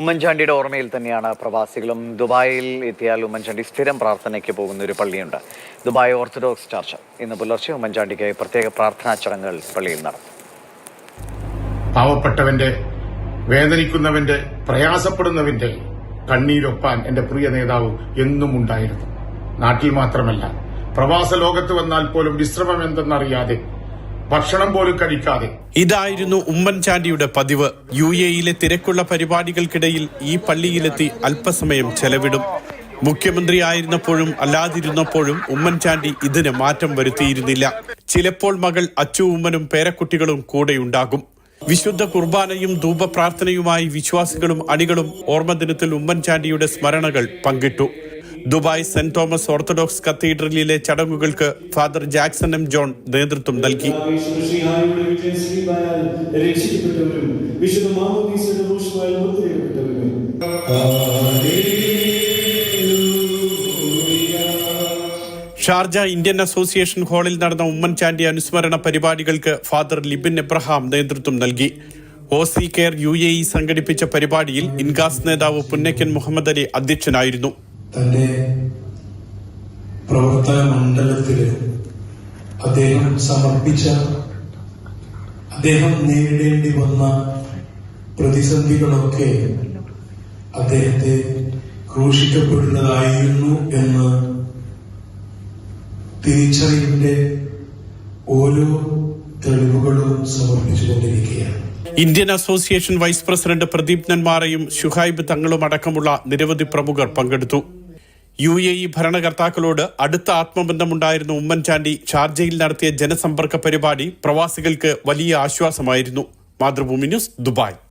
ഉമ്മൻചാണ്ടിയുടെ ഓർമ്മയിൽ തന്നെയാണ് പ്രവാസികളും. ദുബായിൽ എത്തിയാൽ ഉമ്മൻചാണ്ടി സ്ഥിരം പ്രാർത്ഥനയ്ക്ക് പോകുന്ന ഒരു പള്ളിയുണ്ട്, ദുബായ് ഓർത്തഡോക്സ് ചർച്ച്. ഇന്ന് പുലർച്ചെ ഉമ്മൻചാണ്ടിക്കായി പ്രത്യേക പ്രാർത്ഥനാ ചടങ്ങുകൾ പള്ളിയിൽ നടന്നു. പാവപ്പെട്ടവന്റെ, വേദനിക്കുന്നവന്റെ, പ്രയാസപ്പെടുന്നവന്റെ കണ്ണീരൊപ്പാൻ എന്റെ പ്രിയ നേതാവ് എന്നും ഉണ്ടായിരുന്നു. നാട്ടിൽ മാത്രമല്ല, പ്രവാസ ലോകത്ത് വന്നാൽ പോലും വിശ്രമം എന്തെന്നറിയാതെ, ഭക്ഷണം പോലും കഴിക്കാതെ. ഇതായിരുന്നു ഉമ്മൻചാണ്ടിയുടെ പതിവ്. UAE-യിലെ തിരക്കുള്ള പരിപാടികൾക്കിടയിൽ ഈ പള്ളിയിലെത്തി അല്പസമയം ചെലവിടും. മുഖ്യമന്ത്രി ആയിരുന്നപ്പോഴും അല്ലാതിരുന്നപ്പോഴും ഉമ്മൻചാണ്ടി ഇതിന് മാറ്റം വരുത്തിയിരുന്നില്ല. ചിലപ്പോൾ മകൾ അച്ചു ഉമ്മനും പേരക്കുട്ടികളും കൂടെയുണ്ടാകും. വിശുദ്ധ കുർബാനയും ധൂപപ്രാർത്ഥനയുമായി വിശ്വാസികളും അണികളും ഓർമ്മദിനത്തിൽ ഉമ്മൻചാണ്ടിയുടെ സ്മരണകൾ പങ്കിട്ടു. ദുബായ് സെന്റ് തോമസ് ഓർത്തഡോക്സ് കത്തീഡ്രലിലെ ചടങ്ങുകൾക്ക് ഫാദർ ജാക്സൺ എം ജോൺ നേതൃത്വം നൽകി. ഷാർജ ഇന്ത്യൻ അസോസിയേഷൻ ഹാളിൽ നടന്ന ഉമ്മൻചാണ്ടി അനുസ്മരണ പരിപാടികൾക്ക് ഫാദർ ലിബിൻ എബ്രഹാം നേതൃത്വം നൽകി. OC കെയർ UAE സംഘടിപ്പിച്ച പരിപാടിയിൽ ഇൻഗാസ് നേതാവ് പുന്നക്കൻ മുഹമ്മദ് അലി അധ്യക്ഷനായിരുന്നു. തന്റെ പ്രവർത്തന മണ്ഡലത്തില് അദ്ദേഹം നേരിടേണ്ടി വന്ന പ്രതിസന്ധികളൊക്കെ അദ്ദേഹത്തെ ക്രൂശിക്കപ്പെടുന്നതായിരുന്നു എന്ന് തിരിച്ചറിവിന്റെ ഓരോ തെളിവുകളും സമർപ്പിച്ചുകൊണ്ടിരിക്കുകയാണ്. Indian association vice president Pradeep നെന്മാറയും ഷുഹൈബ് തങ്ങളും അടക്കമുള്ള നിരവധി പ്രമുഖർ പങ്കെടുത്തു. UAE ഭരണകർത്താക്കളോട് അടുത്ത ആത്മബന്ധമുണ്ടായിരുന്ന ഉമ്മൻചാണ്ടി ഷാർജയിൽ നടത്തിയ ജനസമ്പർക്ക പരിപാടി പ്രവാസികൾക്ക് വലിയ ആശ്വാസമായിരുന്നു. Mathrubhumi news, Dubai.